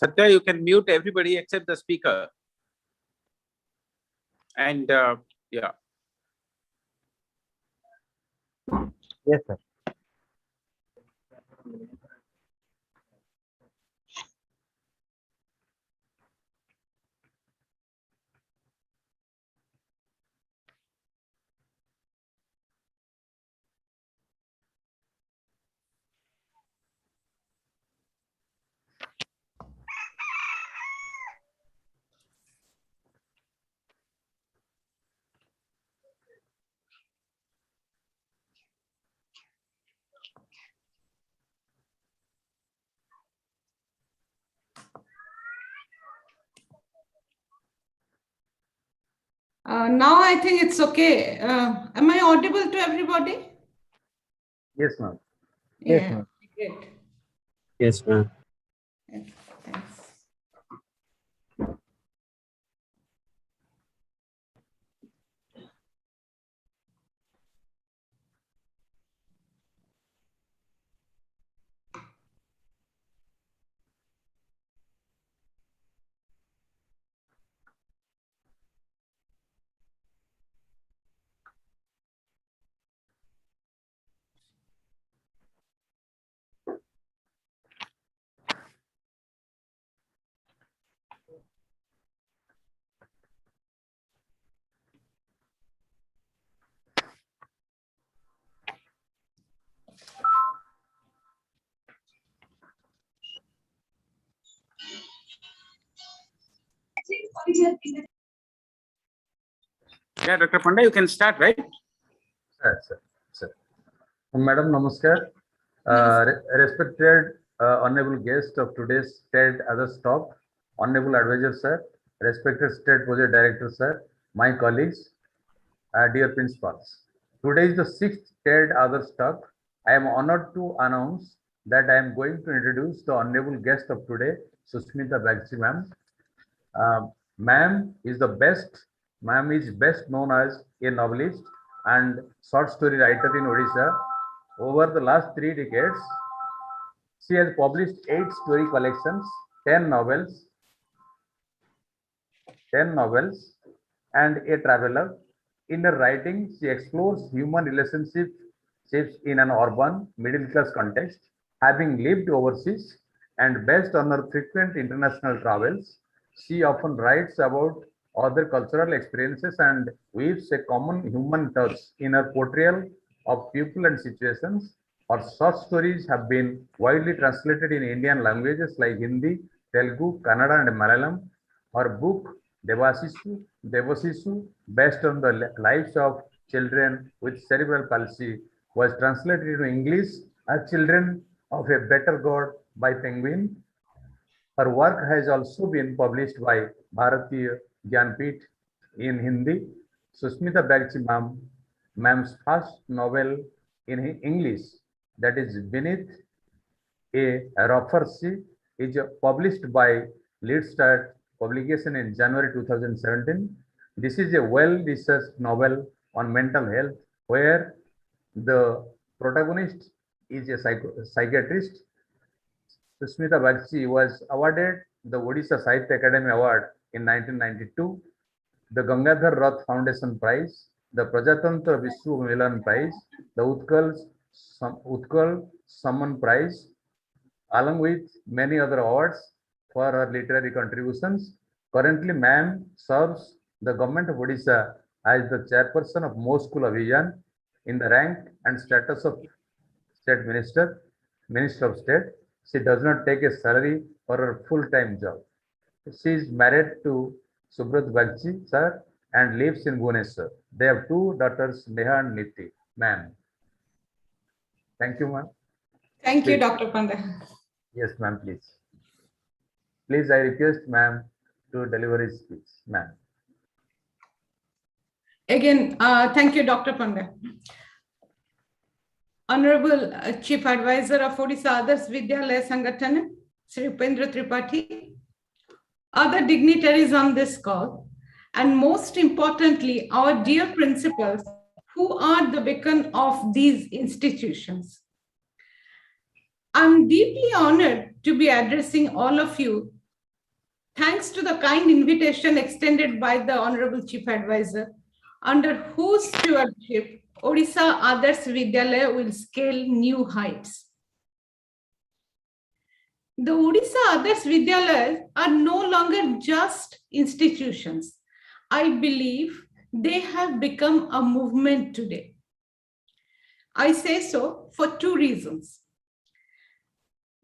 Satya, you can mute everybody except the speaker. And yeah. Yes, sir. Now I think it's okay. Am I audible to everybody? Yes, ma'am. Yeah, Yes, ma'am. great. Yes, ma'am. Yeah, thanks. Yeah, Dr. Panda, you can start, right? Sir. Madam, namaskar. Respected honorable guest of today's TED Others Talk, honorable advisor, sir, respected state project director, sir, my colleagues, dear principals. Today is the 6th TED Others Talk. I am honored to announce that I am going to introduce the honorable guest of today, Susmita Bagchi, ma'am. Ma'am is best known as a novelist and short story writer in Odisha. Over the last 3 decades, she has published 8 story collections, 10 novels, and a traveler. In her writing, she explores human relationships in an urban middle class context. Having lived overseas and based on her frequent international travels, she often writes about other cultural experiences and weaves a common human touch in her portrayal of people and situations. Her short stories have been widely translated in Indian languages like Hindi, Telugu, Kannada, and Malayalam. Her book Devasisu, based on the lives of children with cerebral palsy, was translated into English as Children of a Better God by Penguin. Her work has also been published by Bharatiya Jnanpith in Hindi. Susmita Bagchi ma'am's first novel in English, that is Beneath A rougher sea is published by Leadstart publication in January 2017. This is a well-researched novel on mental health where the protagonist is a psychiatrist. Susmita Bagchi was awarded the Odisha Sahitya Academy Award in 1992, the Gangadhar Rath Foundation Prize, the Prajatantra Vishwa Milan Prize, the Utkal Samman Prize, along with many other awards for her literary contributions. Currently, ma'am serves the government of Odisha as the chairperson of Mo School Abhiyan in the rank and status of State Minister, Minister of State. She does not take a salary for her full-time job. She is married to Subrat Bagchi, sir, and lives in Bhubaneswar. They have two daughters, Neha and Niti. Ma'am. Thank you, ma'am. Thank you, Please. Dr. Panda. Yes, ma'am, please. Please, I request ma'am to deliver his speech, ma'am. Again, thank you, Dr. Panda. Honorable Chief Advisor of Odisha Adarsha Vidyalaya Sangathan, Sri Upendra Tripathy, other dignitaries on this call, and most importantly, our dear principals who are the beacon of these institutions. I'm deeply honored to be addressing all of you thanks to the kind invitation extended by the Honorable Chief Advisor, under whose stewardship Odisha Adarsha Vidyalaya will scale new heights. The Odisha Adarsha Vidyalayas are no longer just institutions. I believe they have become a movement today. I say so for two reasons.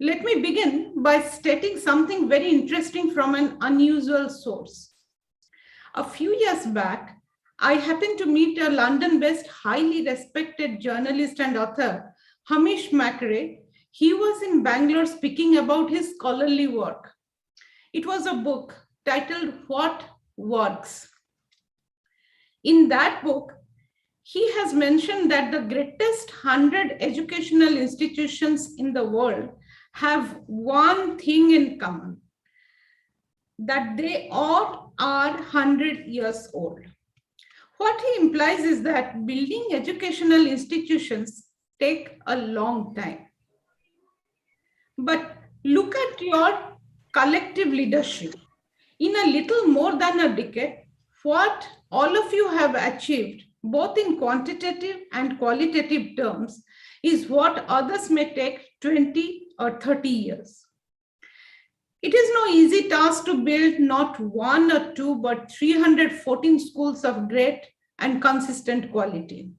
Let me begin by stating something very interesting from an unusual source. A few years back, I happened to meet a London-based, highly respected journalist and author, Hamish Macrae. He was in Bangalore speaking about his scholarly work. It was a book titled What Works? In that book, he has mentioned that the greatest 100 educational institutions in the world have one thing in common, that they all are 100 years old. What he implies is that building educational institutions take a long time. But look at your collective leadership. In a little more than a decade, what all of you have achieved, both in quantitative and qualitative terms, is what others may take 20 or 30 years. It is no easy task to build not one or two, but 314 schools of great and consistent quality.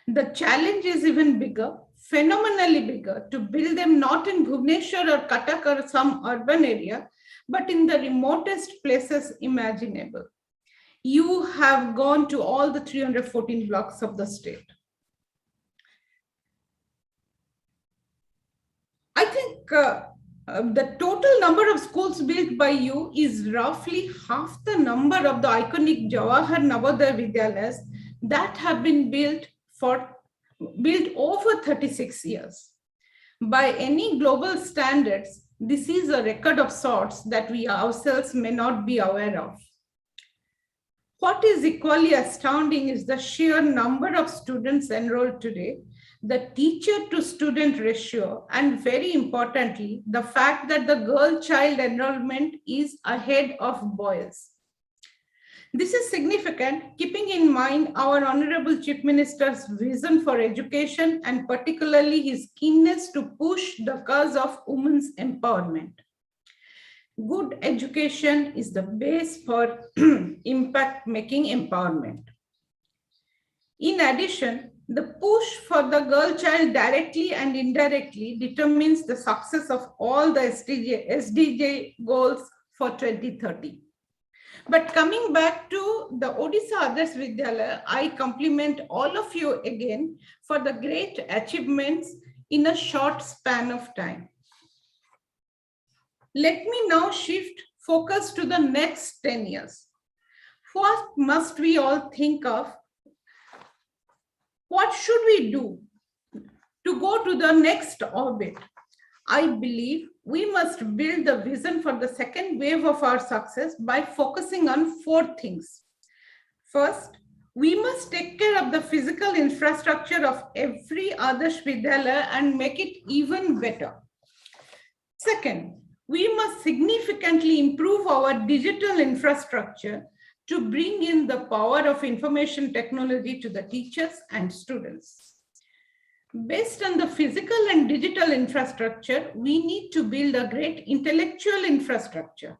The challenge is even bigger, phenomenally bigger, to build them not in Bhubaneswar or Cuttack or some urban area, but in the remotest places imaginable. You have gone to all the 314 blocks of the state. I think the total number of schools built by you is roughly half the number of the iconic Jawahar Navodaya Vidyalayas that have been built over 36 years. By any global standards, this is a record of sorts that we ourselves may not be aware of. What is equally astounding is the sheer number of students enrolled today, the teacher to student ratio, and very importantly, the fact that the girl child enrollment is ahead of boys. This is significant, keeping in mind our Honorable Chief Minister's vision for education and particularly his keenness to push the cause of women's empowerment. Good education is the base for impact-making empowerment. In addition, the push for the girl child directly and indirectly determines the success of all the SDG goals for 2030. But coming back to the Odisha Adarsha Vidyalaya, I compliment all of you again for the great achievements in a short span of time. Let me now shift focus to the next 10 years. What must we all think of? What should we do to go to the next orbit? I believe we must build the vision for the second wave of our success by focusing on 4 things. First, we must take care of the physical infrastructure of every Adarsha Vidyalaya and make it even better. Second, we must significantly improve our digital infrastructure to bring in the power of information technology to the teachers and students. Based on the physical and digital infrastructure, we need to build a great intellectual infrastructure.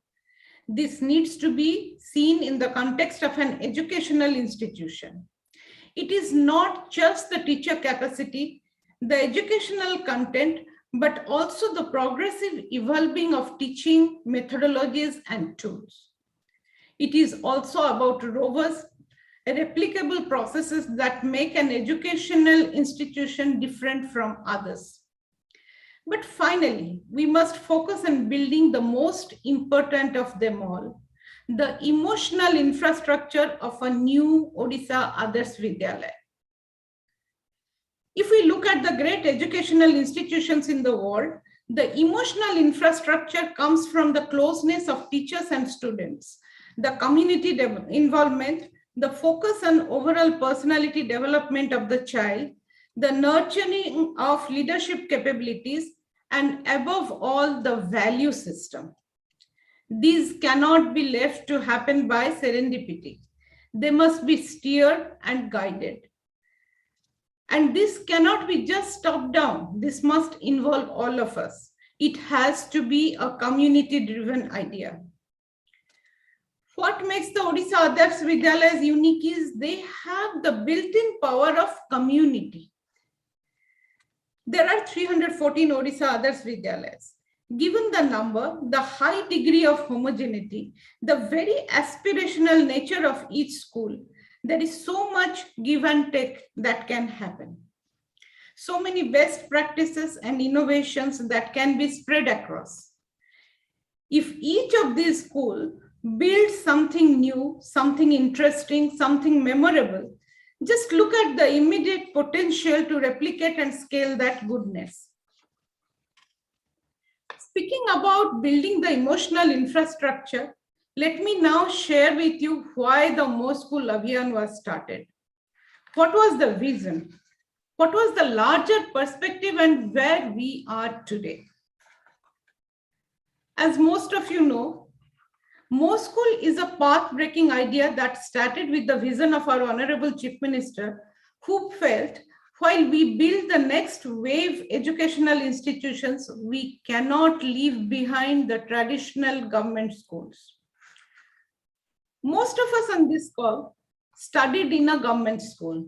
This needs to be seen in the context of an educational institution. It is not just the teacher capacity, the educational content, but also the progressive evolving of teaching methodologies and tools. It is also about robust, replicable processes that make an educational institution different from others. But finally, we must focus on building the most important of them all, the emotional infrastructure of a new Odisha Adarsha Vidyalaya. If we look at the great educational institutions in the world, the emotional infrastructure comes from the closeness of teachers and students, the community involvement, the focus on overall personality development of the child, the nurturing of leadership capabilities, and above all, the value system. These cannot be left to happen by serendipity. They must be steered and guided. And this cannot be just top down. This must involve all of us. It has to be a community-driven idea. What makes the Odisha Adarsha Vidyalayas unique is they have the built-in power of community. There are 314 Odisha Adarsha Vidyalayas. Given the number, the high degree of homogeneity, the very aspirational nature of each school, there is so much give and take that can happen. So many best practices and innovations that can be spread across. If each of these schools builds something new, something interesting, something memorable, just look at the immediate potential to replicate and scale that goodness. Speaking about building the emotional infrastructure, let me now share with you why the Mo School Abhiyan was started. What was the vision? What was the larger perspective and where we are today? As most of you know, Mo School is a path-breaking idea that started with the vision of our Honorable Chief Minister, who felt while we build the next wave educational institutions, we cannot leave behind the traditional government schools. Most of us on this call studied in a government school.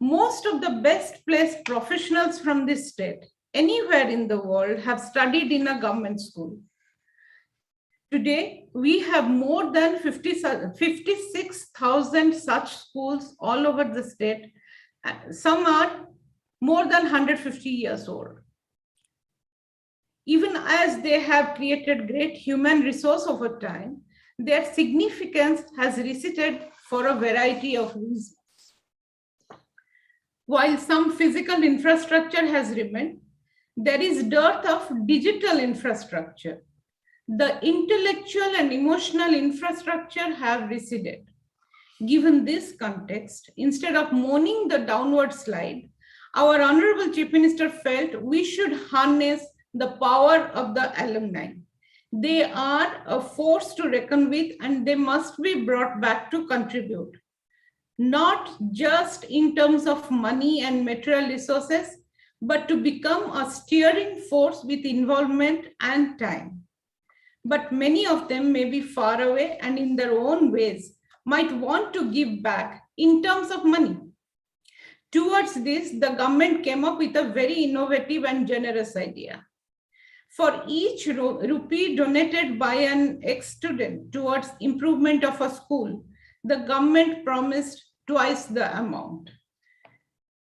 Most of the best placed professionals from this state, anywhere in the world, have studied in a government school. Today, we have more than 56,000 such schools all over the state. Some are more than 150 years old. Even as they have created great human resource over time, their significance has receded for a variety of reasons. While some physical infrastructure has remained, there is dearth of digital infrastructure. The intellectual and emotional infrastructure have receded. Given this context, instead of mourning the downward slide, our Honorable Chief Minister felt we should harness the power of the alumni. They are a force to reckon with and they must be brought back to contribute. Not just in terms of money and material resources, but to become a steering force with involvement and time. But many of them may be far away and in their own ways might want to give back in terms of money. Towards this, the government came up with a very innovative and generous idea. For each rupee donated by an ex-student towards improvement of a school, the government promised twice the amount.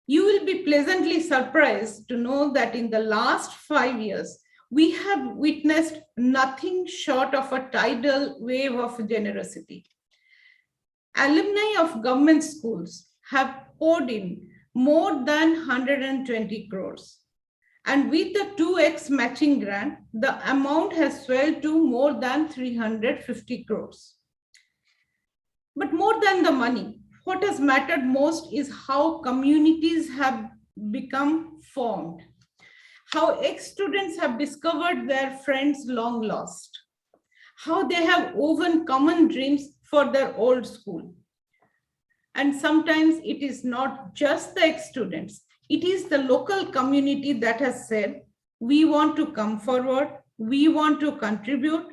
You will be pleasantly surprised to know that in the last 5 years, we have witnessed nothing short of a tidal wave of generosity. Alumni of government schools have poured in more than 120 crores. And with the 2x matching grant, the amount has swelled to more than 350 crores. But more than the money, what has mattered most is how communities have become formed, how ex-students have discovered their friends long lost, how they have woven common dreams for their old school. And sometimes it is not just the ex-students, it is the local community that has said, we want to come forward, we want to contribute,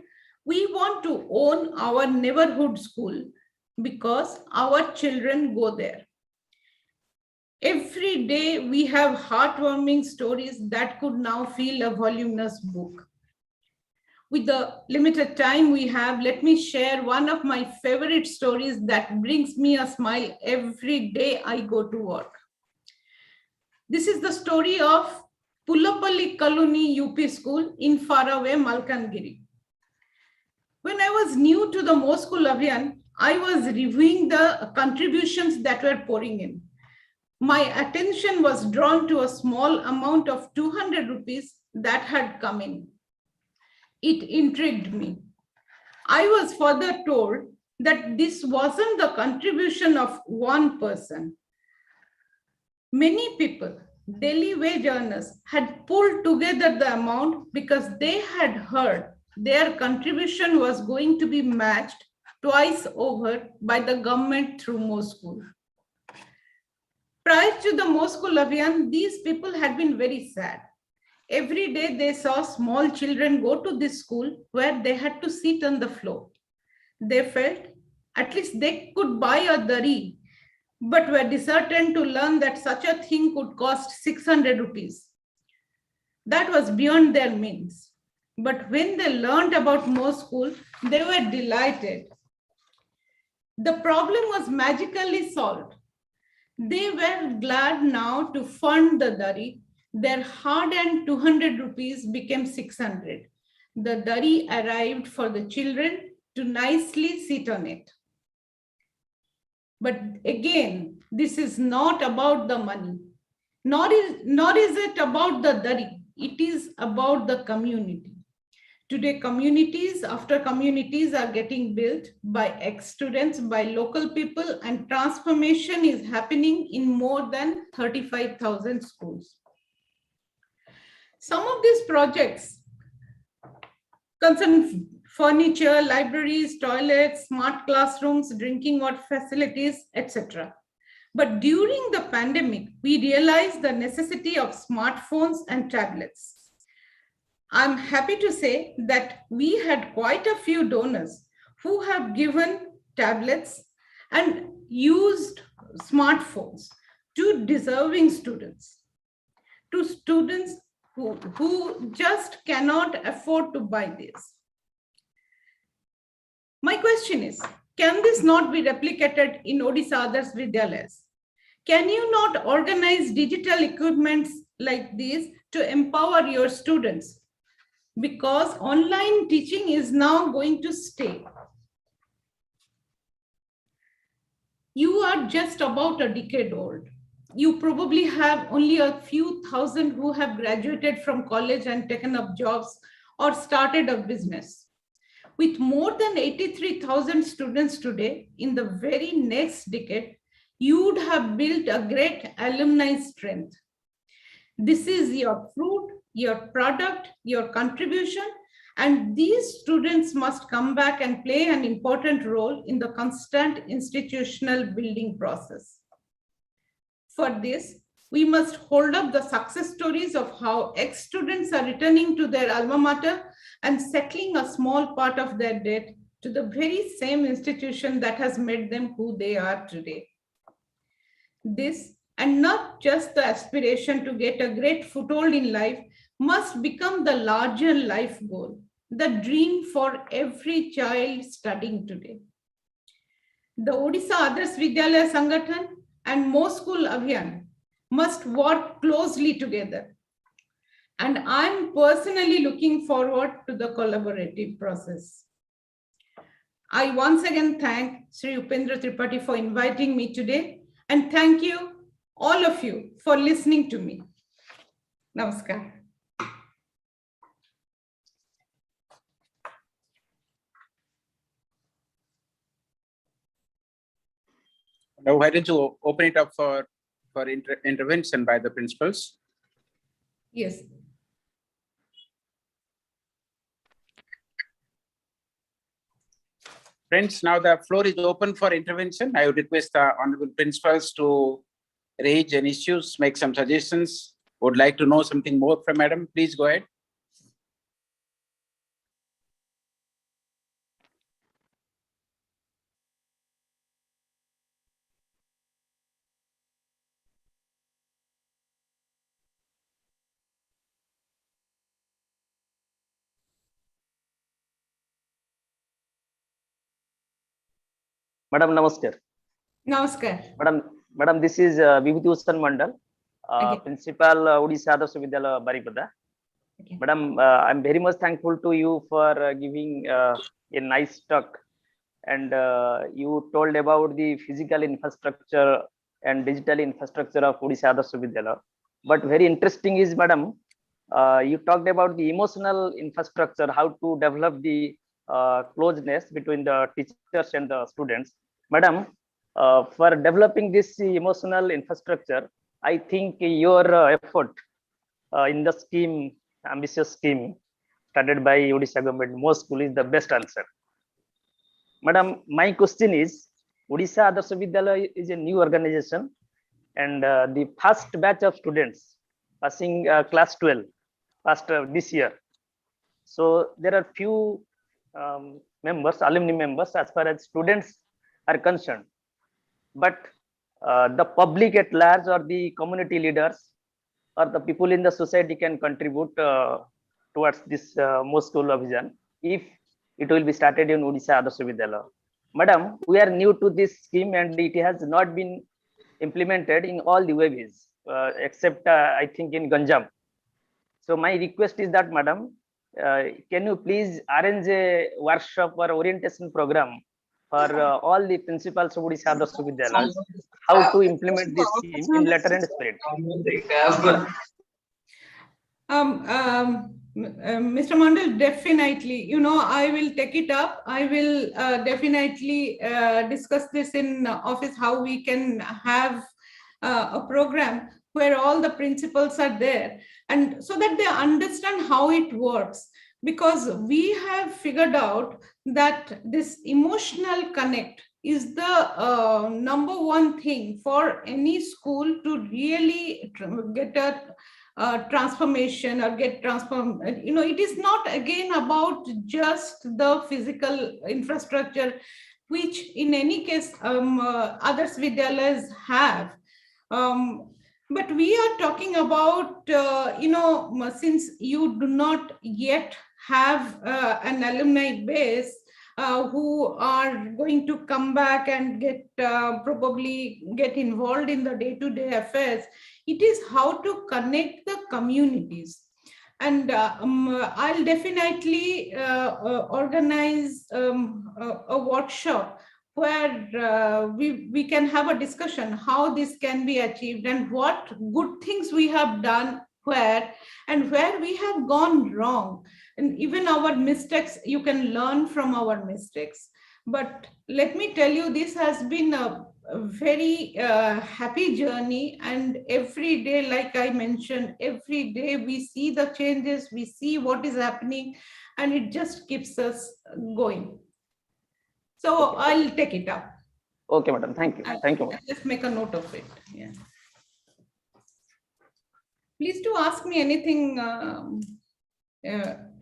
we want to own our neighborhood school because our children go there. Every day we have heartwarming stories that could now fill a voluminous book. With the limited time we have, let me share one of my favorite stories that brings me a smile every day I go to work. This is the story of Pullapalli Kaluni UP school in faraway Malkangiri. When I was new to the Mo School Abhiyan, I was reviewing the contributions that were pouring in. My attention was drawn to a small amount of 200 rupees that had come in. It intrigued me. I was further told that this wasn't the contribution of one person. Many people, daily wage earners, had pulled together the amount because they had heard their contribution was going to be matched twice over by the government through Mo School. Prior to the Mo School Abhiyan, these people had been very sad. Every day they saw small children go to this school where they had to sit on the floor. They felt at least they could buy a dari, but were disheartened to learn that such a thing could cost 600 rupees. That was beyond their means. But when they learned about Mo School, they were delighted. The problem was magically solved. They were glad now to fund the dari. Their hard-earned 200 rupees became 600. The dari arrived for the children to nicely sit on it. But again, this is not about the money, nor is it about the dari. It is about the community. Today, communities after communities are getting built by ex-students, by local people, and transformation is happening in more than 35,000 schools. Some of these projects concern furniture, libraries, toilets, smart classrooms, drinking water facilities, etc. But during the pandemic, we realized the necessity of smartphones and tablets. I'm happy to say that we had quite a few donors who have given tablets and used smartphones to deserving students, to students who just cannot afford to buy this. My question is, can this not be replicated in Odisha Adarsha Vidyalayas? Can you not organize digital equipments like these to empower your students? Because online teaching is now going to stay. You are just about a decade old. You probably have only a few thousand who have graduated from college and taken up jobs or started a business. With more than 83,000 students today, in the very next decade, you would have built a great alumni strength. This is your fruit, your product, your contribution, and these students must come back and play an important role in the constant institutional building process. For this, we must hold up the success stories of how ex-students are returning to their alma mater and settling a small part of their debt to the very same institution that has made them who they are today. This, and not just the aspiration to get a great foothold in life, must become the larger life goal, the dream for every child studying today. The Odisha Adarsha Vidyalaya Sangathan and Mo School Abhiyan must work closely together. And I'm personally looking forward to the collaborative process. I once again thank Sri Upendra Tripathy for inviting me today, and thank you, all of you, for listening to me. Namaskar. Now, why don't you open it up for intervention by the principals? Yes. Friends, now the floor is open for intervention. I would request the honorable principals to raise any issues, make some suggestions. Would like to know something more from Madam. Please go ahead. Madam, namaskar. Namaskar. Madam, this is Vibhuti Mandal, Okay. Principal Odisha Adarsha Vidyalaya Baripada. Okay. Madam, I'm very much thankful to you for giving a nice talk, and you told about the physical infrastructure and digital infrastructure of Odisha Adarsha Vidyalaya. But very interesting is, Madam, you talked about the emotional infrastructure, how to develop the closeness between the teachers and the students. Madam, for developing this emotional infrastructure, I think your effort in the scheme, ambitious scheme started by Odisha government, most school is the best answer. Madam, my question is, Odisha Adarsha Vidyalaya is a new organization, and the first batch of students passing class 12 passed this year. So there are few members, alumni members, as far as students are concerned. But the public at large, or the community leaders, or the people in the society can contribute towards this most school vision if it will be started in Odisha Adarsha Vidyalaya. Madam, we are new to this scheme and it has not been implemented in all the OAVs except I think in Ganjam. So my request is that, Madam, can you please arrange a workshop or orientation program for all the principals of Odisha Adarsha Vidyalaya, how to implement this scheme in letter and spirit? Mr. Mandal, definitely, I will take it up. I will definitely discuss this in office, how we can have a program where all the principals are there, and so that they understand how it works. Because we have figured out that this emotional connect is the number one thing for any school to really get a transformation or get transformed. It is not again about just the physical infrastructure, which in any case others Vidyalayas have. But we are talking about, since you do not yet have an alumni base who are going to come back and probably get involved in the day-to-day affairs, it is how to connect the communities. And I'll definitely organize a workshop where we can have a discussion how this can be achieved and what good things we have done where and where we have gone wrong. And even our mistakes, you can learn from our mistakes. But let me tell you, this has been a very happy journey, and every day, like I mentioned, every day we see the changes, we see what is happening, and it just keeps us going. So Okay. I'll take it up. Okay, Madam. Thank you. Thank you, Madam. I'll just make a note of it. Yeah. Please do ask me anything,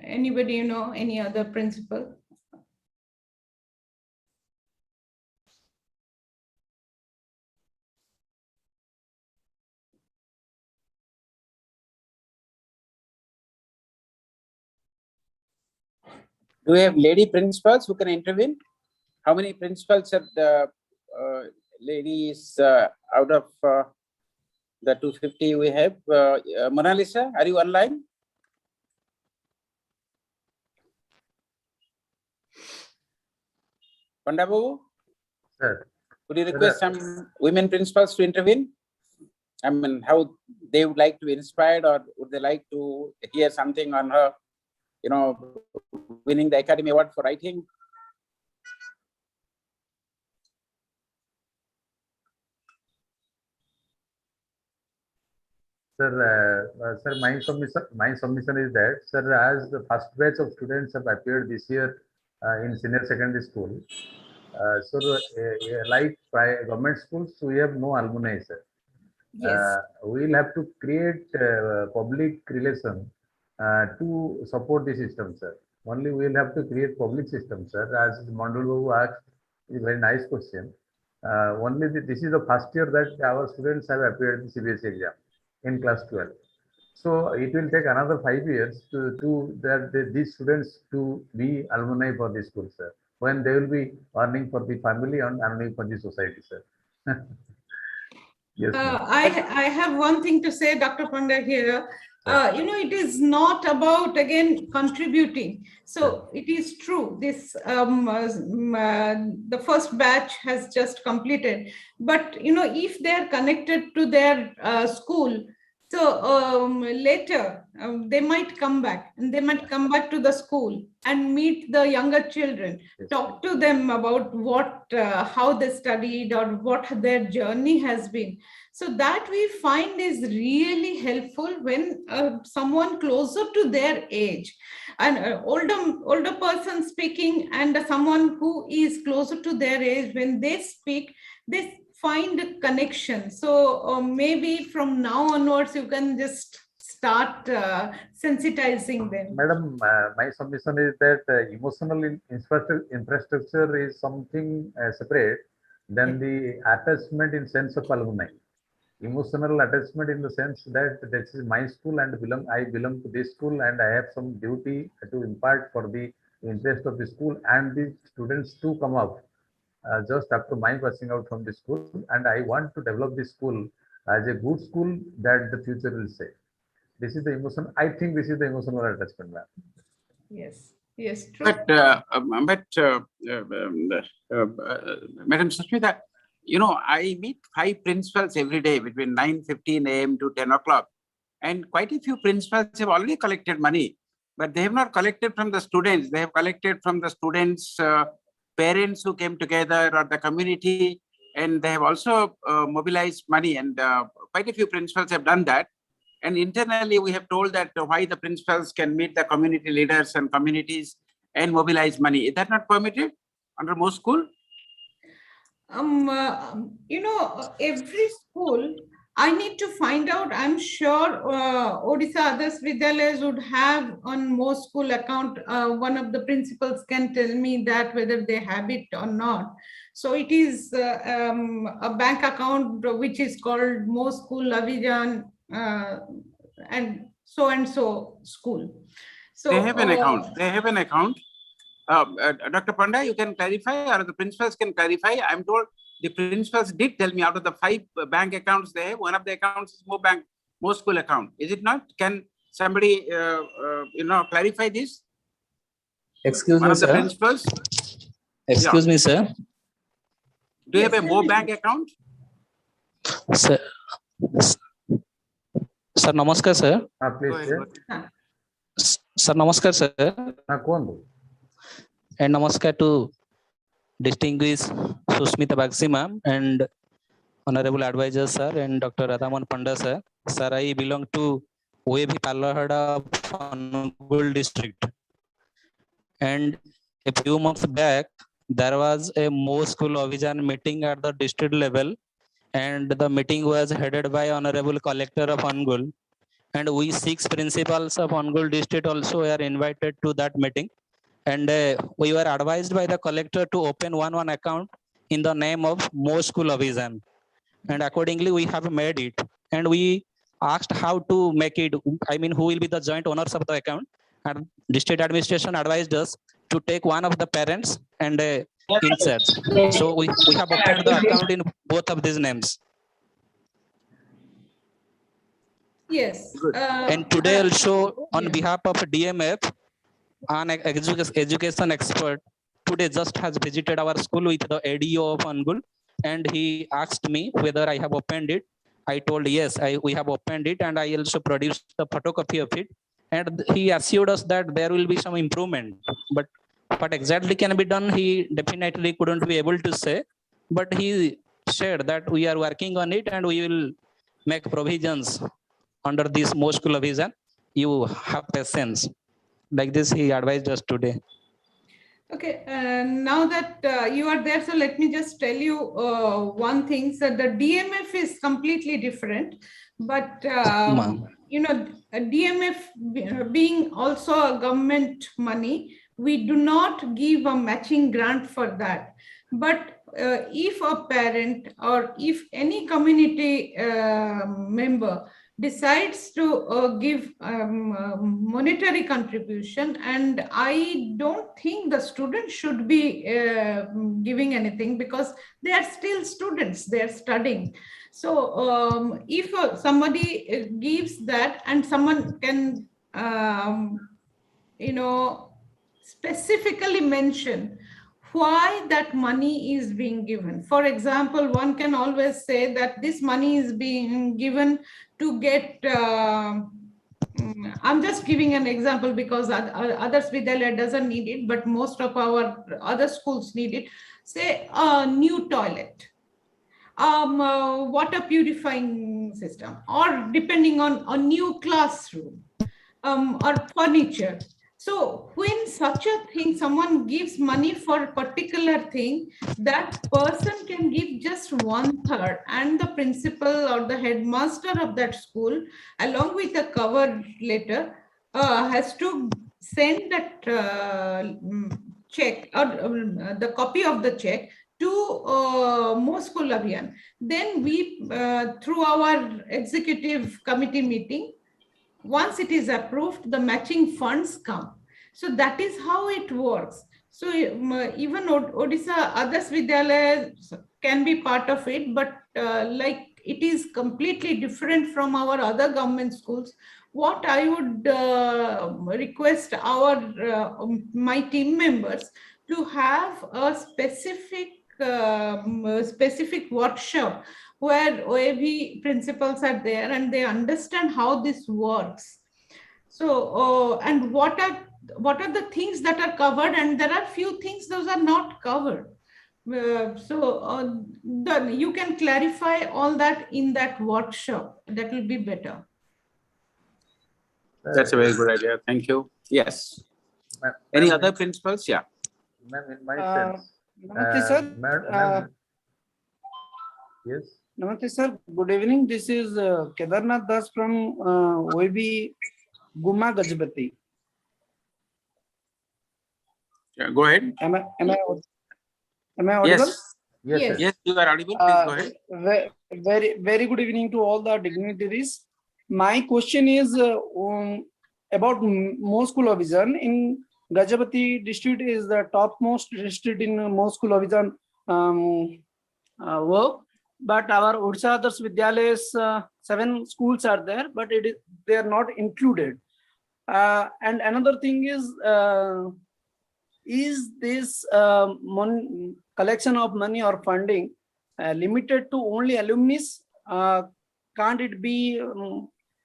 anybody, any other principal. Do we have lady principals who can intervene? How many principals are the ladies out of the 250 we have? Mona Lisa, are you online? Panda Babu, Sir, could you request some women principals to intervene? I mean, how they would like to be inspired, or would they like to hear something on her, winning the Academy Award for writing? Sir, my submission is that, sir, as the first batch of students have appeared this year in senior secondary school, like government schools, we have no alumni, sir. Yes. We will have to create public relation to support the system, sir. Only we will have to create public system, sir. As Mandal Babu asked, a very nice question. This is the first year that our students have appeared in the CBSE exam in class 12. So it will take another 5 years these students to be alumni for the school, sir. When they will be earning for the family and earning for the society, sir. Yes, ma'am. I have one thing to say, Dr. Panda here. It is not about, again, contributing. So it is true, this the first batch has just completed. But, if they are connected to their school, so later they might come back, and they might come back to the school and meet the younger children, talk to them about how they studied or what their journey has been. So that we find is really helpful when someone closer to their age, an older person speaking and someone who is closer to their age, when they speak, they find a connection. So maybe from now onwards, you can just start sensitizing them. Madam, my submission is that emotional infrastructure is something separate than the attachment in sense of alumni. Emotional attachment in the sense that this is my school and I belong to this school and I have some duty to impart for the interest of the school and the students to come up just after my passing out from the school, and I want to develop this school as a good school that the future will say. This is the emotion. I think this is the emotional attachment, ma'am. Yes, true. But Madam Susmita, I meet 5 principals every day between 9:15 a.m. to 10 o'clock. And quite a few principals have already collected money, but they have not collected from the students. They have collected from the students' parents who came together, or the community, and they have also mobilized money. And quite a few principals have done that. And internally, we have told that why the principals can meet the community leaders and communities and mobilize money. Is that not permitted under most school? Every school, I need to find out. I'm sure Odisha Adarsha Vidyalaya would have on most school account. One of the principals can tell me that whether they have it or not. So it is a bank account which is called Mo School Avijan and so school. So they have an account. They have an account. Dr. Panda, you can clarify, or the principals can clarify. I'm told the principals did tell me out of the 5 bank accounts they have, one of the accounts is Mo School account. Is it not? Can somebody, clarify this? Excuse one me, of the sir. principals? Excuse me, sir. Do you have a Mo bank account? Sir, sir, namaskar, sir. Please, Sir, namaskar, sir. And namaskar to distinguished Susmita Bagchi ma'am and honorable advisors, sir, and Dr. Radhaman Panda, sir. Sir, I belong to OAV Lahanda Angul district. And a few months back, there was a Mo School Avijan meeting at the district level, and the meeting was headed by Honorable Collector of Angul. And we 6 principals of Angul district also were invited to that meeting. And we were advised by the collector to open one account in the name of Mo School Avijan. And accordingly, we have made it. And we asked how to make it, who will be the joint owners of the account. And district administration advised us to take one of the parents and insert. So we have opened the account in both of these names. Yes. And today also, on behalf of DMF, an education expert, today just has visited our school with the ADO of Angul, and he asked me whether I have opened it. I told yes, we have opened it, and I also produced the photocopy of it. And he assured us that there will be some improvement, but what exactly can be done, he definitely couldn't be able to say. But he said that we are working on it, and we will make provisions under this most school vision, you have patience. Like this, he advised us today. Okay, now that you are there, so let me just tell you one thing. So the DMF is completely different, but you know, a DMF being also a government money, we do not give a matching grant for that. But if a parent or if any community member decides to give monetary contribution, and I don't think the students should be giving anything because they are still students, they are studying. So if somebody gives that and someone can, you know, specifically mention why that money is being given. For example, one can always say that this money is being given to get, I'm just giving an example because Adarsha Vidyalaya doesn't need it, but most of our other schools need it. Say a new toilet, water purifying system, or depending on a new classroom, or furniture. So when such a thing, someone gives money for a particular thing, that person can give just 1/3, and the principal or the headmaster of that school, along with a cover letter, has to send that check or the copy of the check to Moscow Abhiyan. Then we, through our executive committee meeting, once it is approved, the matching funds come. So that is how it works. So even Odisha Adarsha Vidyalaya can be part of it, but like it is completely different from our other government schools. What I would request my team members to have a specific workshop where OAV principals are there and they understand how this works. So, and what are the things that are covered, and there are few things those are not covered. You can clarify all that in that workshop. That will be better. That's a very good idea. Thank you. Yes. Any other principals? Yeah. Ma'am, in my sense. Namaste, sir. Yes. Namaste, sir. Good evening. This is Kedarnath Dash from OAV Guma Gajapati. Yeah, go ahead. Am I audible? Yes. Yes. Yes, you are audible. Please go ahead. Very good evening to all the dignitaries. My question is about Moscow Vision. In Gajapati district is the topmost district in Moscow Vision work. But our Odisha Adarsha Vidyalayas, 7 schools are there, but they are not included. And another thing is this collection of money or funding limited to only alumni? Can't it be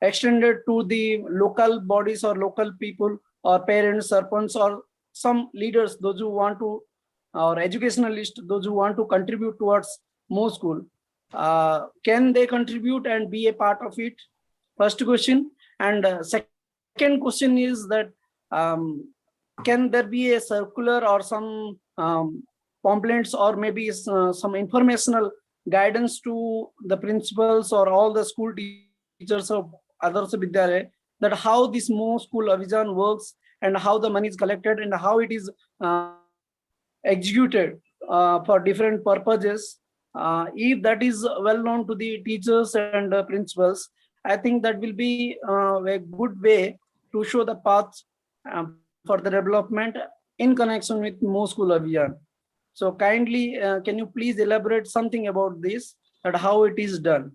extended to the local bodies or local people or parents, serpents, or some leaders, those who want to, or educationalists, those who want to contribute towards more school? Can they contribute and be a part of it? First question. And second question is that can there be a circular or some pamphlets or maybe some informational guidance to the principals or all the school teachers of Adarsha Vidyalaya that how this more school Abhijan works and how the money is collected and how it is executed for different purposes? If that is well known to the teachers and principals, I think that will be a good way to show the path for the development in connection with more school Abhijan. So kindly, can you please elaborate something about this and how it is done?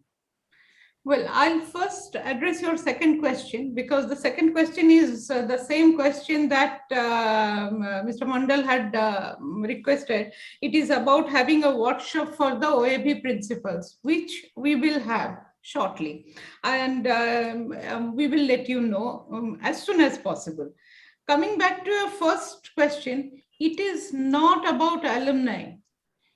Well, I'll first address your second question, because the second question is the same question that Mr. Mandal had requested. It is about having a workshop for the OAV principals, which we will have shortly. And we will let you know as soon as possible. Coming back to your first question, it is not about alumni.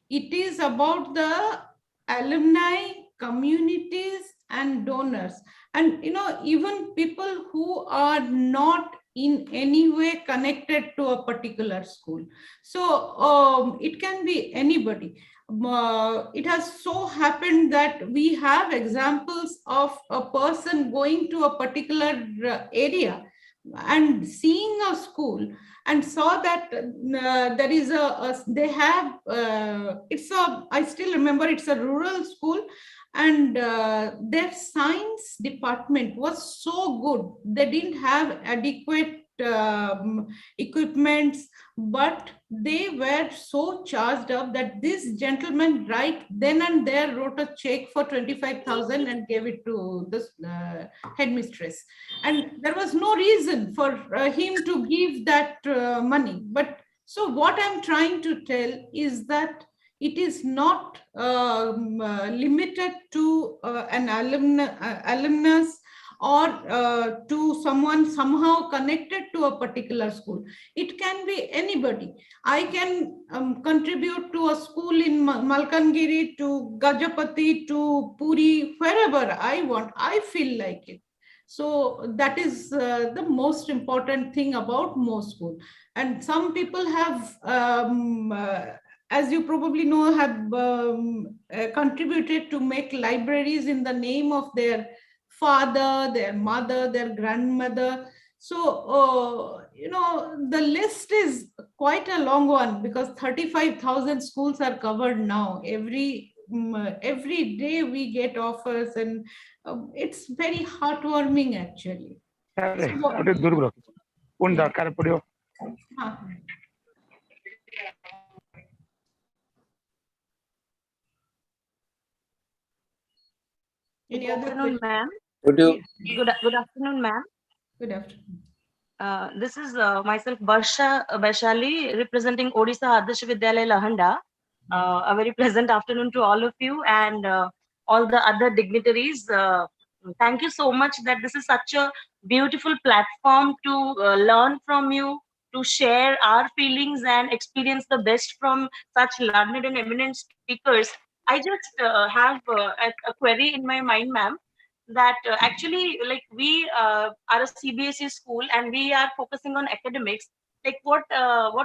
It is about the alumni communities and donors. And, even people who are not in any way connected to a particular school. So it can be anybody. It has so happened that we have examples of a person going to a particular area and seeing a school and saw that there is they have I still remember, it's a rural school, and their science department was so good. They didn't have adequate equipments, but they were so charged up that this gentleman right then and there wrote a check for 25,000 and gave it to the headmistress. And there was no reason for him to give that money. But so what I'm trying to tell is that it is not limited to an alumnus or to someone somehow connected to a particular school. It can be anybody. I can contribute to a school in Malkangiri, to Gajapati, to Puri, wherever I want. I feel like it. So that is the most important thing about most schools. And some people have, as you probably know, have contributed to make libraries in the name of their father, their mother, their grandmother. So, the list is quite a long one, because 35,000 schools are covered now. Every day we get offers, and it's very heartwarming actually. Any other afternoon, ma'am. Would you? Good afternoon, ma'am. Good afternoon. This is myself, Barsha Baishali, representing Odisha Adarsha Vidyalaya Lahanda. A very pleasant afternoon to all of you and all the other dignitaries. Thank you so much that this is such a beautiful platform to learn from you, to share our feelings and experience the best from such learned and eminent speakers. I just have a query in my mind, ma'am, that actually, like, we are a CBSE school and we are focusing on academics. Like, what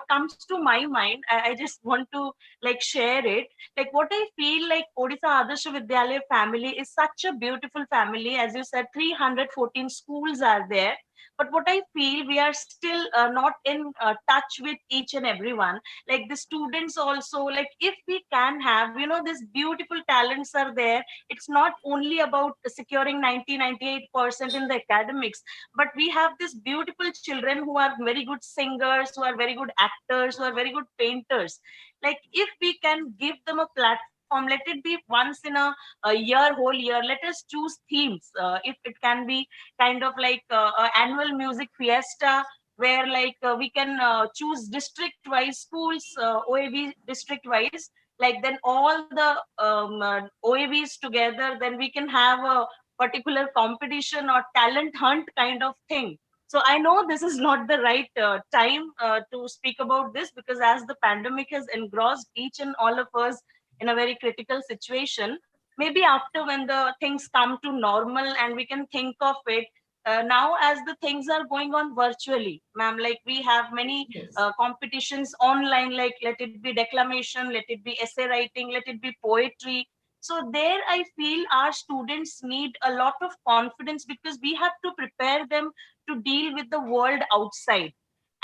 comes to my mind, I just want to like share it. Like, what I feel like, Odisha Adarsha Vidyalaya family is such a beautiful family. As you said, 314 schools are there. But what I feel, we are still not in touch with each and everyone. Like the students also, like if we can have, these beautiful talents are there. It's not only about securing 98% in the academics, but we have these beautiful children who are very good singers, who are very good actors, who are very good painters. Like if we can give them a platform, let it be once in a year, whole year, let us choose themes. If it can be kind of like annual music fiesta, where like we can choose district wise schools, OAV district wise, like then all the OAVs together, then we can have a particular competition or talent hunt kind of thing. So I know this is not the right time to speak about this, because as the pandemic has engrossed each and all of us in a very critical situation, maybe after when the things come to normal and we can think of it. Now as the things are going on virtually, ma'am, like we have many Yes. competitions online, like let it be declamation, let it be essay writing, let it be poetry. So there I feel our students need a lot of confidence, because we have to prepare them to deal with the world outside.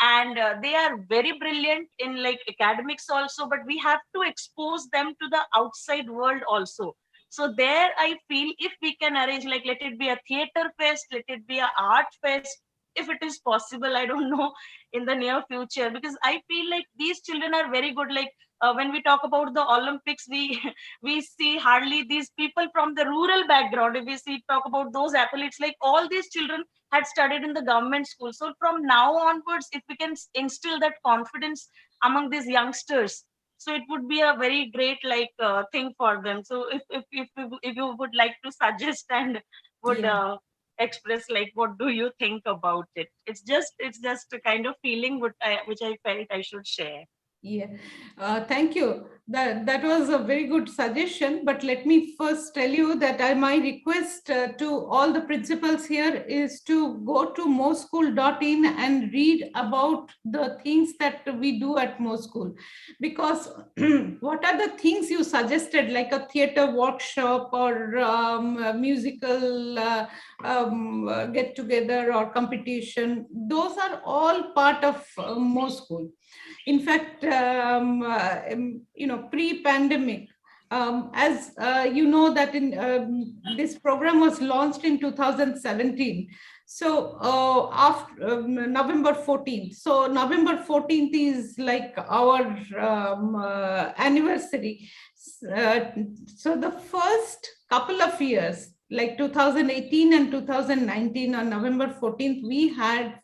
And they are very brilliant in like academics also, but we have to expose them to the outside world also. So there I feel, if we can arrange, like let it be a theater fest, let it be a art fest, if it is possible, I don't know, in the near future, because I feel like these children are very good. Like when we talk about the Olympics, we we see hardly these people from the rural background. If we see talk about those athletes, like all these children had studied in the government school. So from now onwards, if we can instill that confidence among these youngsters, so it would be a very great like thing for them. So if you would like to suggest and would Yeah. express, like what do you think about it? It's just a kind of feeling which I felt I should share. Yeah, thank you. That was a very good suggestion. But let me first tell you that my request to all the principals here is to go to moschool.in and read about the things that we do at Moschool. Because what are the things you suggested, like a theater workshop or a musical get together or competition? Those are all part of Moschool. In fact, pre-pandemic, as you know that in this program was launched in 2017. So after November 14th. So November 14th is like our anniversary. So the first couple of years, like 2018 and 2019, on November 14th, we had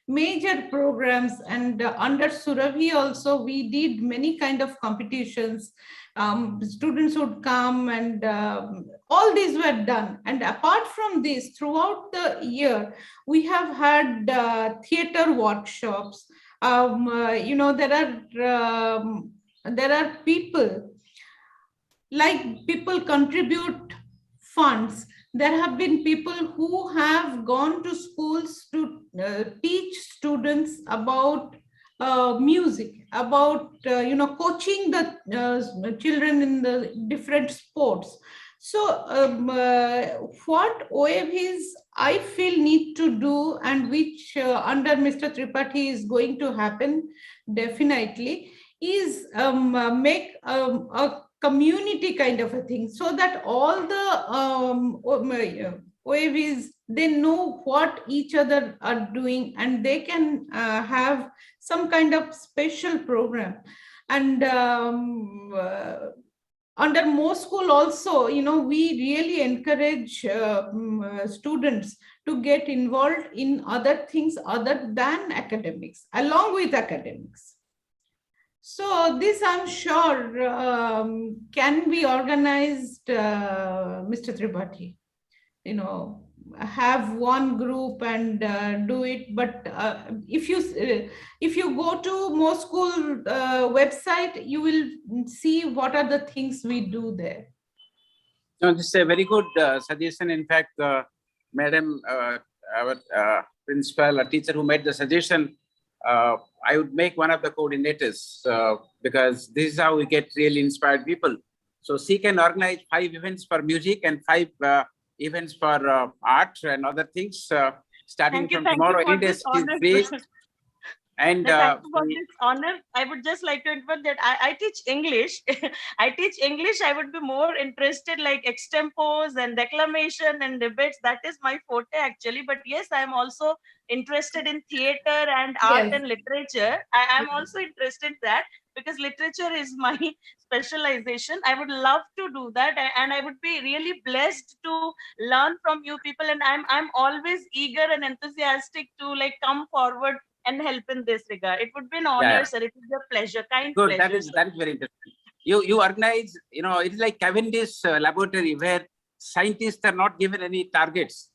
major programs, and under Surabhi also we did many kind of competitions. Students would come, and all these were done. And apart from this, throughout the year we have had theater workshops. There are people, like people contribute funds. There have been people who have gone to schools to teach students about music, about coaching the children in the different sports. So what OAVs I feel need to do, and which under Mr. Tripathi is going to happen definitely, is make a community kind of a thing, so that all the OAVs, they know what each other are doing, and they can have some kind of special program. And under Moschool also, we really encourage students to get involved in other things other than academics, along with academics. So this, I'm sure, can be organized, Mr. Tripathi. Have one group and do it. But if you go to Moschool website, you will see what are the things we do there. No, this is a very good suggestion. In fact, Madam, our principal, a teacher who made the suggestion, I would make one of the coordinators, because this is how we get really inspired people. So she can organize 5 events for music and 5 events for art and other things, starting from tomorrow. Any day she's free. And thank you for this honor. I would just like to inform that I teach English. I teach English. I would be more interested like extempos and declamation and debates. That is my forte actually. But yes, I am also interested in theater and art and literature. I am also interested in that, because literature is my specialization. I would love to do that, and I would be really blessed to learn from you people. And I'm always eager and enthusiastic to like come forward and help in this regard. It would be an honor, sir. It would be a pleasure, kind good. pleasure. That is very interesting. You organize, it's like Cavendish laboratory, where scientists are not given any targets.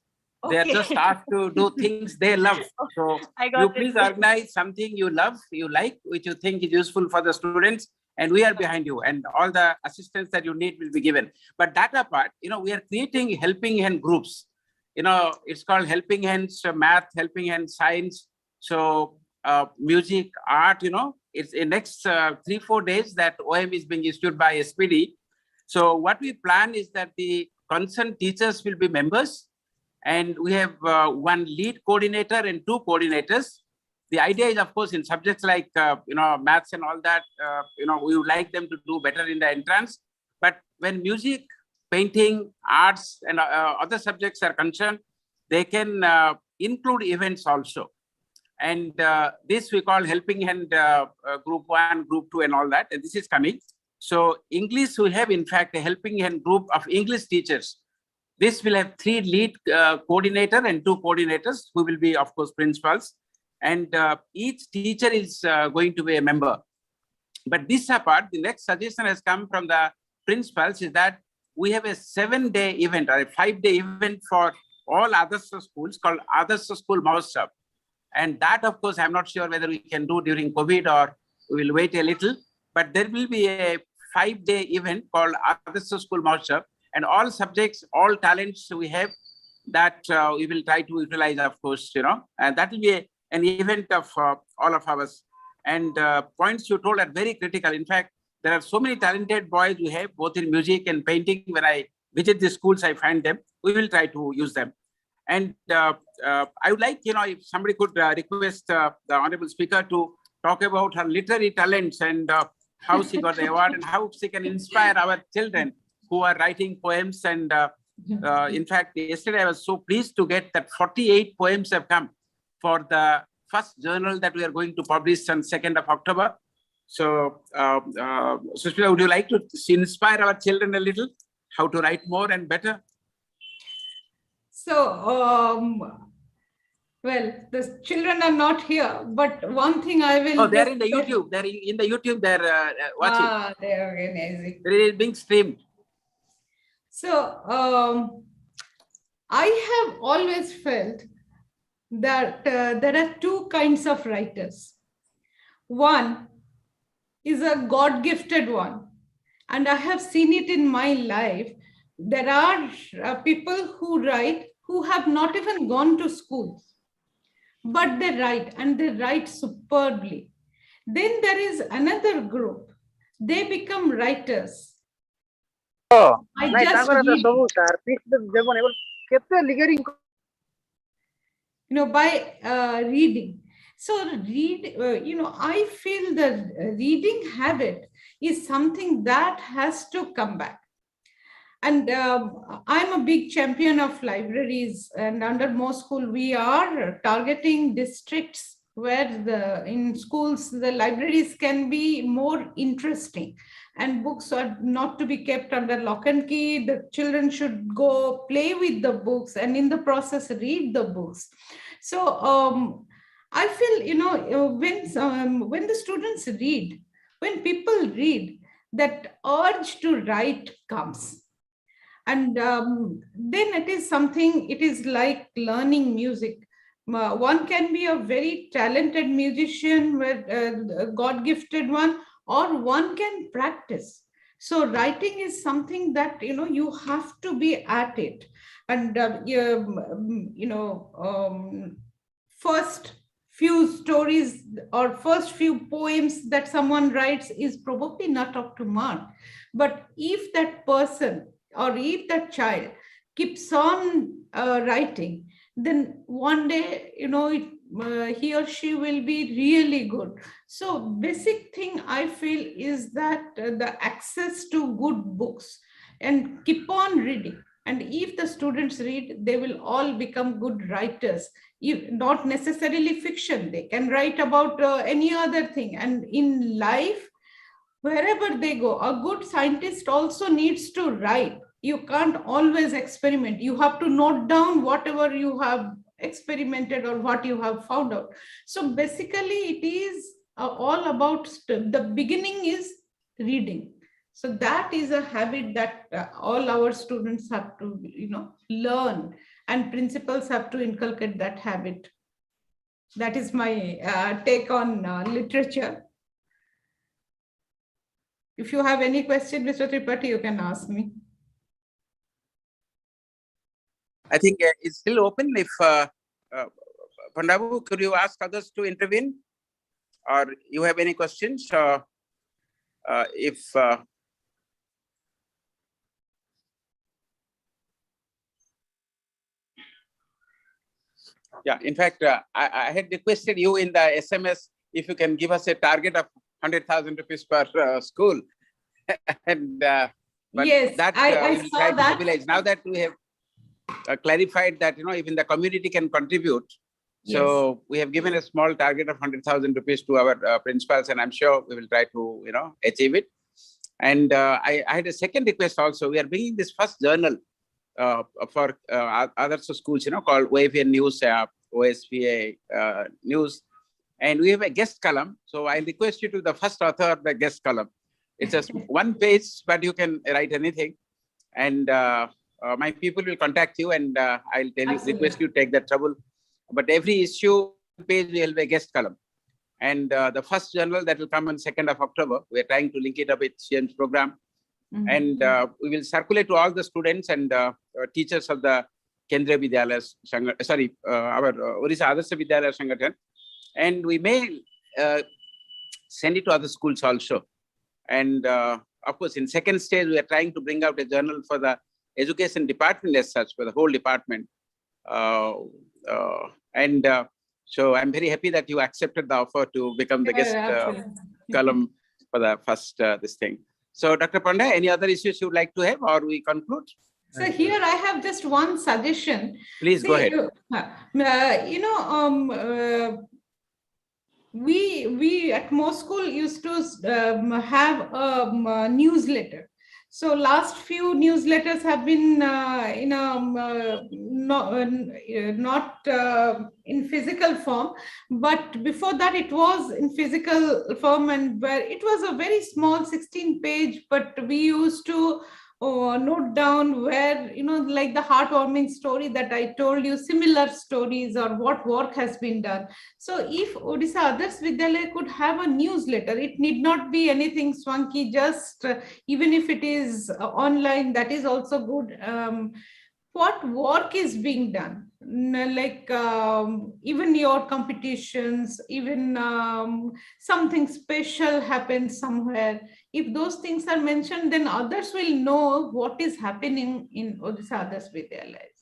They are just asked to do things they love. So you please organize something you love, you like, which you think is useful for the students, and we are behind you, and all the assistance that you need will be given. But that apart, we are creating helping hand groups. It's called Helping Hands Math, Helping Hands Science. So music, art, it's in next 3-4 days that OM is being issued by SPD. So what we plan is that the concerned teachers will be members, and we have 1 lead coordinator and 2 coordinators. The idea is, of course, in subjects like maths and all that, we would like them to do better in the entrance. But when music, painting, arts, and other subjects are concerned, they can include events also. And this we call Helping Hand Group 1, Group 2, and all that. And this is coming. So English, we have, in fact, a Helping Hand group of English teachers. This will have 3 lead coordinator and 2 coordinators, who will be, of course, principals. And each teacher is going to be a member. But this apart, the next suggestion has come from the principals, is that we have a 7-day event or a 5-day event for all Adarsha schools called Adarsha School Mahotsav. And that, of course, I'm not sure whether we can do during COVID or we will wait a little, but there will be a 5-day event called Adarsha School Mahotsav, and all subjects, all talents we have that we will try to utilize, of course, and that will be an event of all of us. And points you told are very critical. In fact, there are so many talented boys we have, both in music and painting. When I visit the schools, I find them. We will try to use them. And I would like, if somebody could request the Honorable Speaker to talk about her literary talents and how she got the award and how she can inspire our children who are writing poems. And in fact, yesterday I was so pleased to get that 48 poems have come for the first journal that we are going to publish on 2nd of October. So, Susmita, would you like to inspire our children a little, how to write more and better? So, well, the children are not here, but one thing I will. Oh, they're in the YouTube. They're in the YouTube. They're watching. Ah, they're organizing. It is being streamed. So, I have always felt that there are two kinds of writers. One is a God-gifted one, and I have seen it in my life. There are people who write who have not even gone to schools, but they write, and they write superbly. Then there is another group. They become writers. Oh, I just read, by reading. So I feel the reading habit is something that has to come back. And I'm a big champion of libraries, and under most school, we are targeting districts where in schools, the libraries can be more interesting and books are not to be kept under lock and key. The children should go play with the books and in the process, read the books. So I feel, when the students read, when people read, that urge to write comes. And then it is like learning music. One can be a very talented musician, a God-gifted one, or one can practice. So writing is something that, you have to be at it. And, first few stories or first few poems that someone writes is probably not up to mark. But if that person or if that child keeps on writing, then one day, he or she will be really good. So basic thing I feel is that the access to good books and keep on reading. And if the students read, they will all become good writers. If not necessarily fiction, they can write about any other thing. And in life, wherever they go, a good scientist also needs to write. You can't always experiment. You have to note down whatever you have experimented or what you have found out. So basically, it is all about the beginning is reading. So that is a habit that all our students have to, learn, and principals have to inculcate that habit. That is my take on literature. If you have any question, Mr. Tripathy, you can ask me. I think it's still open. If Pandabu, could you ask others to intervene, or you have any questions? Yeah, in fact, I had requested you in the SMS if you can give us a target of 100,000 rupees per school. And but yes, that I we will saw try to that. mobilize. Now that we have clarified that even the community can contribute, Yes. so we have given a small target of 100,000 rupees to our principals, and I'm sure we will try to achieve it. And I had a second request also. We are bringing this first journal for other schools, called OAV News, OSPA News, and we have a guest column. So I request you to the first author of the guest column. It's just one page, but you can write anything. And my people will contact you, and I'll tell you, request you to take that trouble. But every issue page will have a guest column. And the first journal that will come on 2nd of October, we are trying to link it up with CM's program. And we will circulate to all the students and teachers of the Kendriya Vidyalaya our Odisha Adarsha Vidyalaya Sangathan. And we may send it to other schools also. And of course, in second stage, we are trying to bring out a journal for the education department as such, for the whole department. So I'm very happy that you accepted the offer to become the guest column for the first this thing. So Dr. Panda, any other issues you would like to have, or we conclude? So here I have just one suggestion. Please go ahead. We at most school used to have a newsletter. So last few newsletters have been not in physical form, but before that it was in physical form, and where it was a very small 16-page, but we used to note down where, like the heartwarming story that I told you, similar stories or what work has been done. So if Odisha Adarsha Vidyalaya could have a newsletter, it need not be anything swanky, just even if it is online, that is also good. What work is being done, like even your competitions, even something special happens somewhere. If those things are mentioned, then others will know what is happening in Odisha Adarsha Vidyalaya.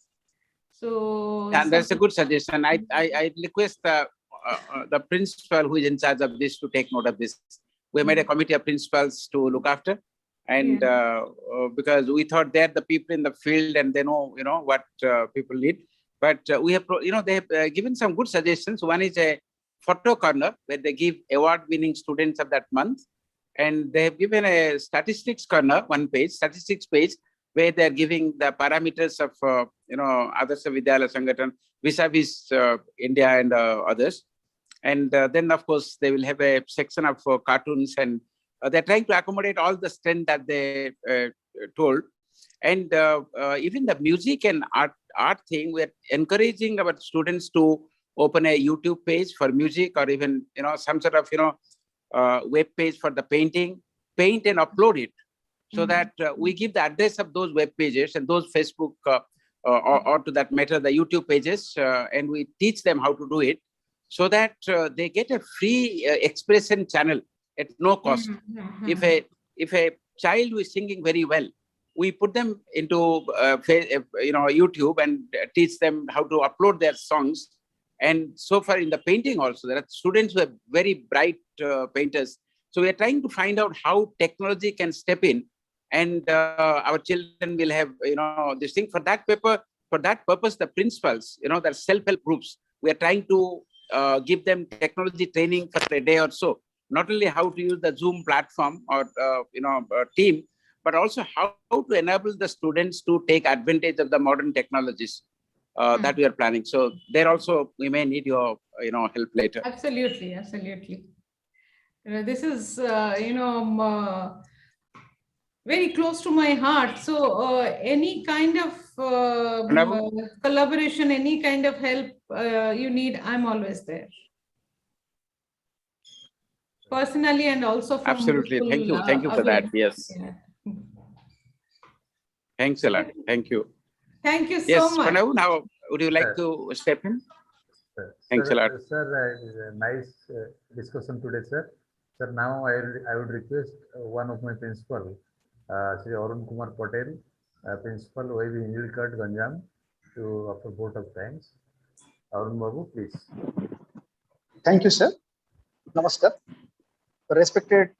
So yeah, that's a good suggestion. I request the principal who is in charge of this to take note of this. We made a committee of principals to look after. And because we thought they're the people in the field and they know, what people need. But we have, they have given some good suggestions. One is a photo corner where they give award-winning students of that month. And they have given a statistics corner, statistics page, where they're giving the parameters of, Adarsha Vidyalaya Sangathan vis-a-vis India and others. And then, of course, they will have a section of cartoons, and they're trying to accommodate all the strength that they told. And even the music and art thing, we're encouraging our students to open a YouTube page for music, or even, some sort of, web page for the paint and upload it, so that we give the address of those web pages and those Facebook or to that matter, the YouTube pages, and we teach them how to do it, so that they get a free expression channel at no cost. If a child who is singing very well, we put them into YouTube and teach them how to upload their songs. And so far in the painting also, there are students who are very bright painters. So we are trying to find out how technology can step in, and our children will have, this thing. For that purpose, the principals, the self-help groups, we are trying to give them technology training for a day or so. Not only how to use the Zoom platform or, team, but also how to enable the students to take advantage of the modern technologies that we are planning. So there also, we may need your, help later. Absolutely. This is, very close to my heart. So any kind of collaboration, any kind of help you need, I'm always there. Personally and also from absolutely. Thank you for that. Yes. Yeah. Thanks a lot. Thank you. Thank you so yes, much. Pranav, now would you like to step in? Thanks a lot. Sir, nice discussion today, sir. Sir, now I would request one of my principal, Sri Arun Kumar Patel, principal OAV Injilkat Ganjam, to offer vote of thanks. Arun Babu, please. Thank you, sir. Namaskar. Respected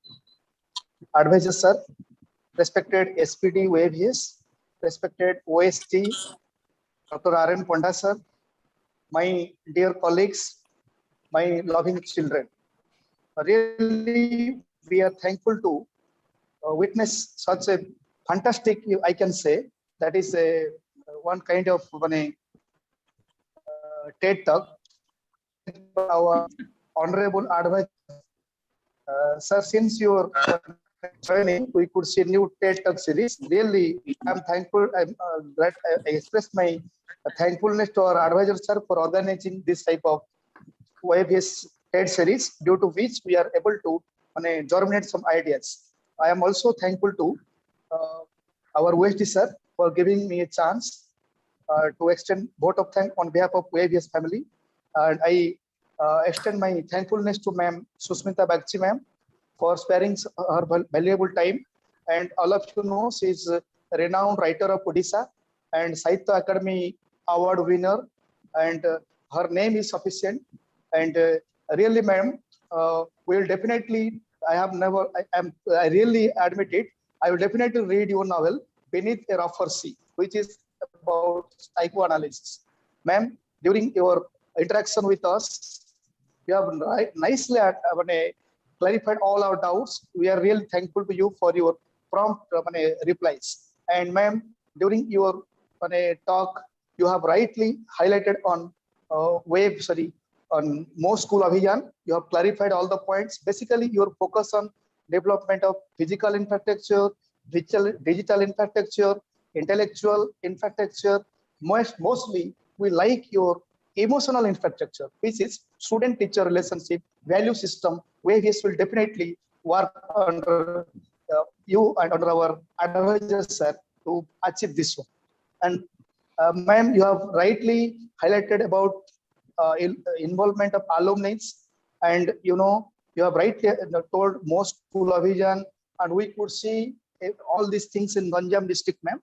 advisors, sir. Respected SPD OAVs. Respected OST, Dr. R.N. Panda, sir. My dear colleagues, my loving children. Really, we are thankful to witness such a fantastic, I can say, that is one kind of TED Talk. Our honorable advisor, sir, since you are joining, we could see new TED Talk series. Really, I'm thankful. I'm glad I expressed my thankfulness to our advisor, sir, for organizing this type of OAVS TED series, due to which we are able to germinate some ideas. I am also thankful to our OSD sir for giving me a chance to extend vote of thanks on behalf of OAVS family. And I extend my thankfulness to Ma'am Susmita Bagchi ma'am for sparing her valuable time. And all of you know, she is a renowned writer of Odisha and Sahitya Academy Award winner, and her name is sufficient. And really, ma'am, will definitely, I really admit it, I will definitely read your novel, Beneath a Rougher Sea, which is about psychoanalysis. Ma'am, during your interaction with us, you have nicely clarified all our doubts. We are really thankful to you for your prompt replies. And ma'am, during your talk, you have rightly highlighted on on MOS School Abhiyan. You have clarified all the points. Basically, your focus on development of physical infrastructure, digital infrastructure, intellectual infrastructure. Mostly, we like your emotional infrastructure, which is student-teacher relationship, value system, where this will definitely work under you and under our advisors, sir, to achieve this one. And ma'am, you have rightly highlighted about involvement of alumni, and you have rightly told most school of vision, and we could see all these things in Ganjam district, ma'am.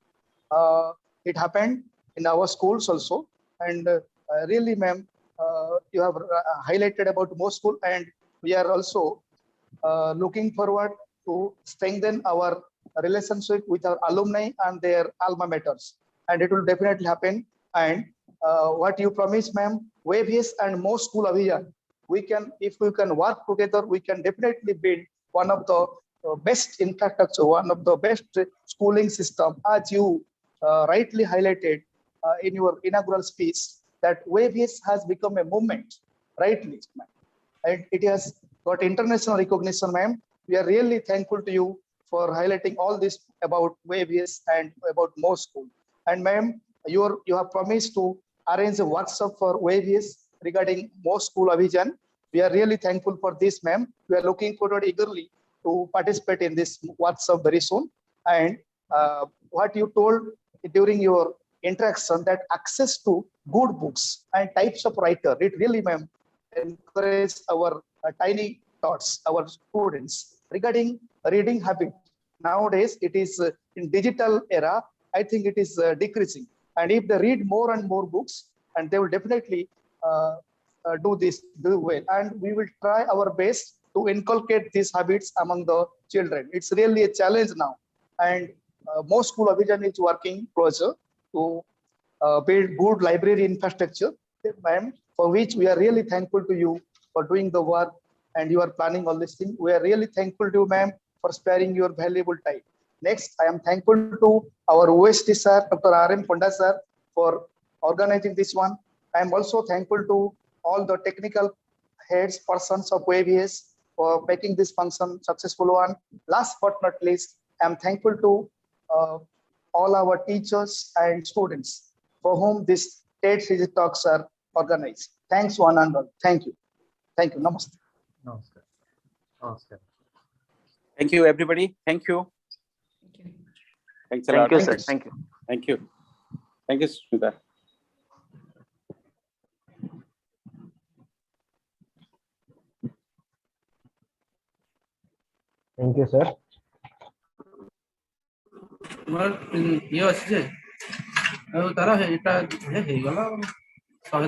It happened in our schools also, and really, ma'am, you have highlighted about most school, and we are also looking forward to strengthen our relationship with our alumni and their alma maters, and it will definitely happen. And what you promised, ma'am, OAVS and most school of here, if we can work together, we can definitely build one of the best infrastructure, one of the best schooling system, as you rightly highlighted in your inaugural speech, that OAVS has become a movement, rightly, ma'am, and it has got international recognition, ma'am. We are really thankful to you for highlighting all this about OAVS and about most school. And ma'am, you have promised to arrange a workshop for OAVS regarding most school vision. We are really thankful for this, ma'am. We are looking forward eagerly to participate in this workshop very soon. And what you told during your interaction, that access to good books and types of writer, it really, ma'am, encourage our tiny thoughts, our students regarding reading habit. Nowadays, it is in digital era, I think it is decreasing. And if they read more and more books, and they will definitely do well. And we will try our best to inculcate these habits among the children. It's really a challenge now. And most school of vision is working closer to build good library infrastructure, ma'am, for which we are really thankful to you for doing the work, and you are planning all these things. We are really thankful to you, ma'am, for sparing your valuable time. Next, I am thankful to our OSD sir, Dr. R.M. Panda sir, for organizing this one. I am also thankful to all the technical heads, persons of OAVS for making this function successful one. Last but not least, I am thankful to all our teachers and students for whom this TED series talks are organized. Thanks one and all. Thank you. Thank you. Namaste. Namaskar. Namaskar. Thank you, everybody. Thank you. Thanks a lot. Thank you, sir. Thank you. Thank you. Thank you, Sujata. Thank you, sir. ये अच्छे तारा है